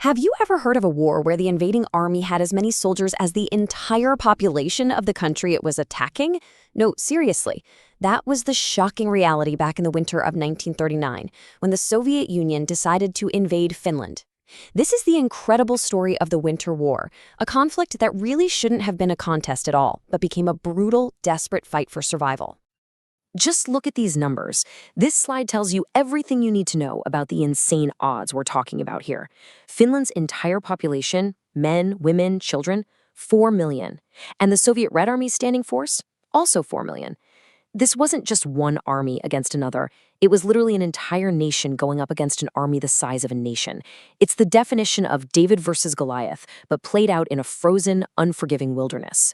Have you ever heard of a war where the invading army had as many soldiers as the entire population of the country it was attacking? No, seriously. That was the shocking reality back in the winter of 1939, when the Soviet Union decided to invade Finland. This is the incredible story of the Winter War, a conflict that really shouldn't have been a contest at all, but became a brutal, desperate fight for survival. Just look at these numbers. This slide tells you everything you need to know about the insane odds we're talking about here. Finland's entire population, men, women, children, 4 million. And the Soviet Red Army's standing force, also 4 million. This wasn't just one army against another. It was literally an entire nation going up against an army the size of a nation. It's the definition of David versus Goliath, but played out in a frozen, unforgiving wilderness.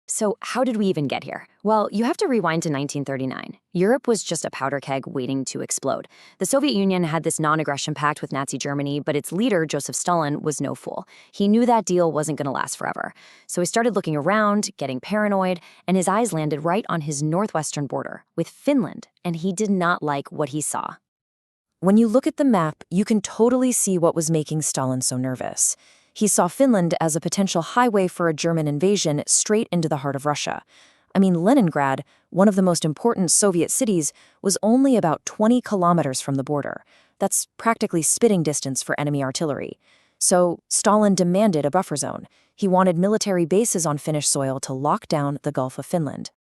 So how did we even get here? Well, you have to rewind to 1939. Europe was just a powder keg waiting to explode. The Soviet Union had this non-aggression pact with Nazi Germany, but its leader, Joseph Stalin, was no fool. He knew that deal wasn't going to last forever. So he started looking around, getting paranoid, and his eyes landed right on his northwestern border with Finland, and he did not like what he saw. When you look at the map, you can totally see what was making Stalin so nervous. He saw Finland as a potential highway for a German invasion straight into the heart of Russia. I mean, Leningrad, one of the most important Soviet cities, was only about 20 kilometers from the border. That's practically spitting distance for enemy artillery. So Stalin demanded a buffer zone. He wanted military bases on Finnish soil to lock down the Gulf of Finland.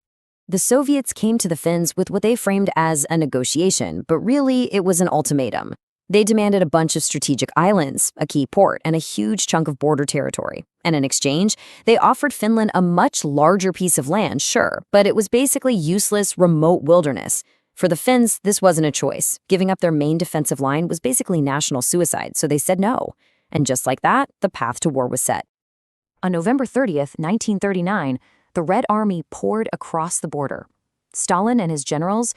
The Soviets came to the Finns with what they framed as a negotiation, but really it was an ultimatum. They demanded a bunch of strategic islands, a key port, and a huge chunk of border territory. And in exchange, they offered Finland a much larger piece of land, sure, but it was basically useless, remote wilderness. For the Finns, this wasn't a choice. Giving up their main defensive line was basically national suicide, so they said no. And just like that, the path to war was set. On November 30th, 1939, the Red Army poured across the border. Stalin and his generals,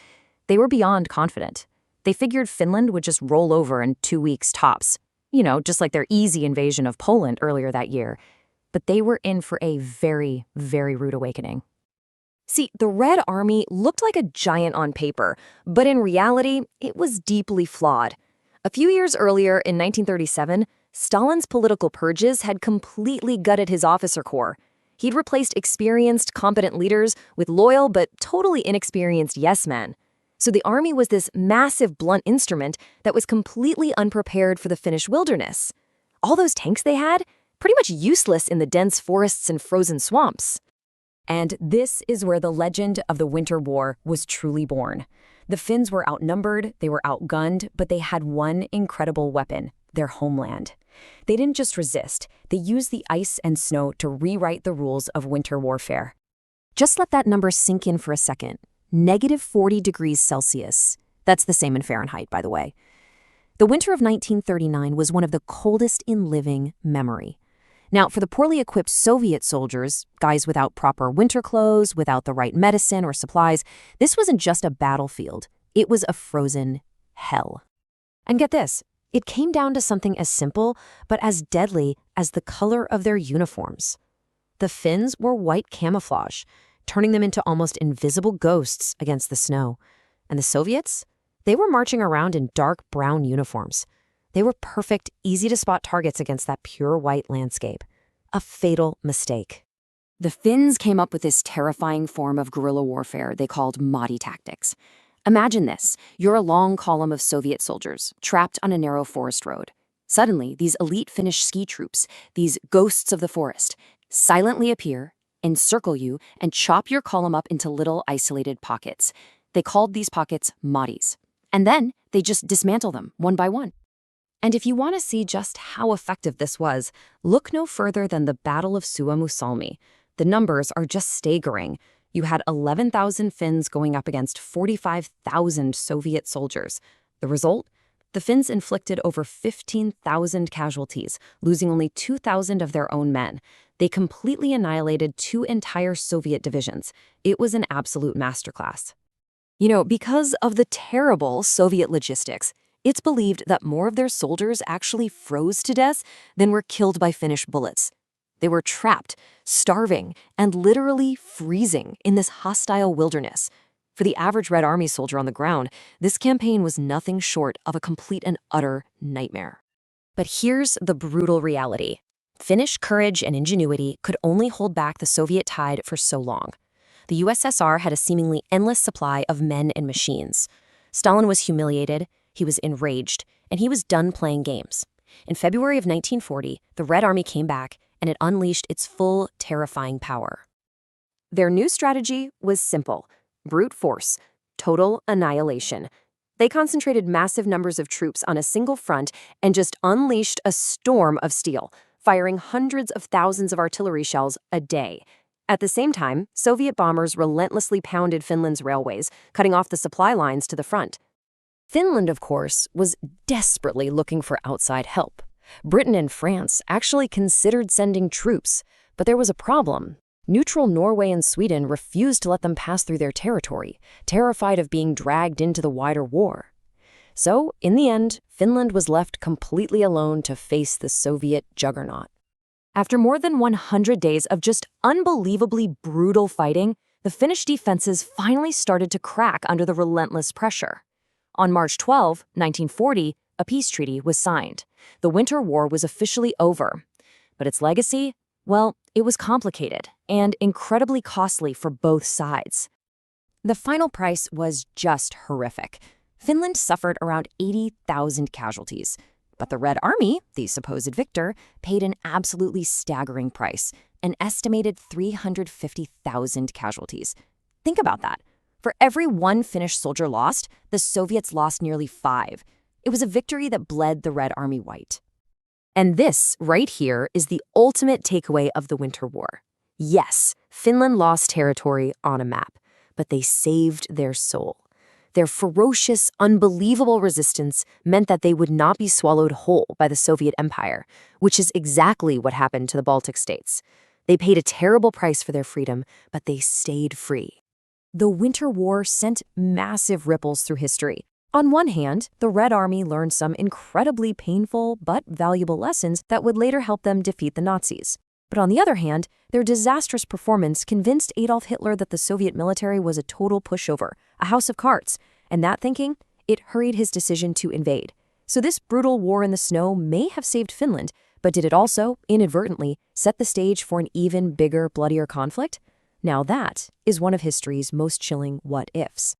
they were beyond confident. They figured Finland would just roll over in 2 weeks tops. You know, just like their easy invasion of Poland earlier that year. But they were in for a very, very rude awakening. See, the Red Army looked like a giant on paper, but in reality, it was deeply flawed. A few years earlier, in 1937, Stalin's political purges had completely gutted his officer corps. He'd replaced experienced, competent leaders with loyal but totally inexperienced yes-men. So the army was this massive blunt instrument that was completely unprepared for the Finnish wilderness. All those tanks they had, pretty much useless in the dense forests and frozen swamps. And this is where the legend of the Winter War was truly born. The Finns were outnumbered, they were outgunned, but they had one incredible weapon, their homeland. They didn't just resist, they used the ice and snow to rewrite the rules of winter warfare. Just let that number sink in for a second. -40 degrees Celsius. That's the same in Fahrenheit, by the way. The winter of 1939 was one of the coldest in living memory. Now, for the poorly equipped Soviet soldiers, guys without proper winter clothes, without the right medicine or supplies, this wasn't just a battlefield. It was a frozen hell. And get this, it came down to something as simple, but as deadly as the color of their uniforms. The Finns were white camouflage, turning them into almost invisible ghosts against the snow. And the Soviets? They were marching around in dark brown uniforms. They were perfect, easy-to-spot targets against that pure white landscape. A fatal mistake. The Finns came up with this terrifying form of guerrilla warfare they called Modi tactics. Imagine this. You're a long column of Soviet soldiers, trapped on a narrow forest road. Suddenly, these elite Finnish ski troops, these ghosts of the forest, silently appear, encircle you, and chop your column up into little isolated pockets. They called these pockets Modis. And then they just dismantle them one by one. And if you want to see just how effective this was, look no further than the Battle of Suomussalmi. The numbers are just staggering. You had 11,000 Finns going up against 45,000 Soviet soldiers. The result? The Finns inflicted over 15,000 casualties, losing only 2,000 of their own men. They completely annihilated 2 entire Soviet divisions. It was an absolute masterclass. You know, because of the terrible Soviet logistics, it's believed that more of their soldiers actually froze to death than were killed by Finnish bullets. They were trapped, starving, and literally freezing in this hostile wilderness. For the average Red Army soldier on the ground, this campaign was nothing short of a complete and utter nightmare. But here's the brutal reality. Finnish courage and ingenuity could only hold back the Soviet tide for so long. The USSR had a seemingly endless supply of men and machines. Stalin was humiliated, he was enraged, and he was done playing games. In February of 1940, the Red Army came back, and it unleashed its full, terrifying power. Their new strategy was simple: brute force, total annihilation. They concentrated massive numbers of troops on a single front and just unleashed a storm of steel, firing hundreds of thousands of artillery shells a day. At the same time, Soviet bombers relentlessly pounded Finland's railways, cutting off the supply lines to the front. Finland, of course, was desperately looking for outside help. Britain and France actually considered sending troops, but there was a problem. Neutral Norway and Sweden refused to let them pass through their territory, terrified of being dragged into the wider war. So, in the end, Finland was left completely alone to face the Soviet juggernaut. After more than 100 days of just unbelievably brutal fighting, the Finnish defenses finally started to crack under the relentless pressure. On March 12, 1940, a peace treaty was signed. The Winter War was officially over. But its legacy? Well, it was complicated and incredibly costly for both sides. The final price was just horrific. Finland suffered around 80,000 casualties. But the Red Army, the supposed victor, paid an absolutely staggering price, an estimated 350,000 casualties. Think about that. For every one Finnish soldier lost, the Soviets lost nearly 5. It was a victory that bled the Red Army white. And this, right here, is the ultimate takeaway of the Winter War. Yes, Finland lost territory on a map, but they saved their soul. Their ferocious, unbelievable resistance meant that they would not be swallowed whole by the Soviet Empire, which is exactly what happened to the Baltic states. They paid a terrible price for their freedom, but they stayed free. The Winter War sent massive ripples through history. On one hand, the Red Army learned some incredibly painful but valuable lessons that would later help them defeat the Nazis. But on the other hand, their disastrous performance convinced Adolf Hitler that the Soviet military was a total pushover, a house of cards, and that thinking, it hurried his decision to invade. So this brutal war in the snow may have saved Finland, but did it also, inadvertently, set the stage for an even bigger, bloodier conflict? Now that is one of history's most chilling what-ifs.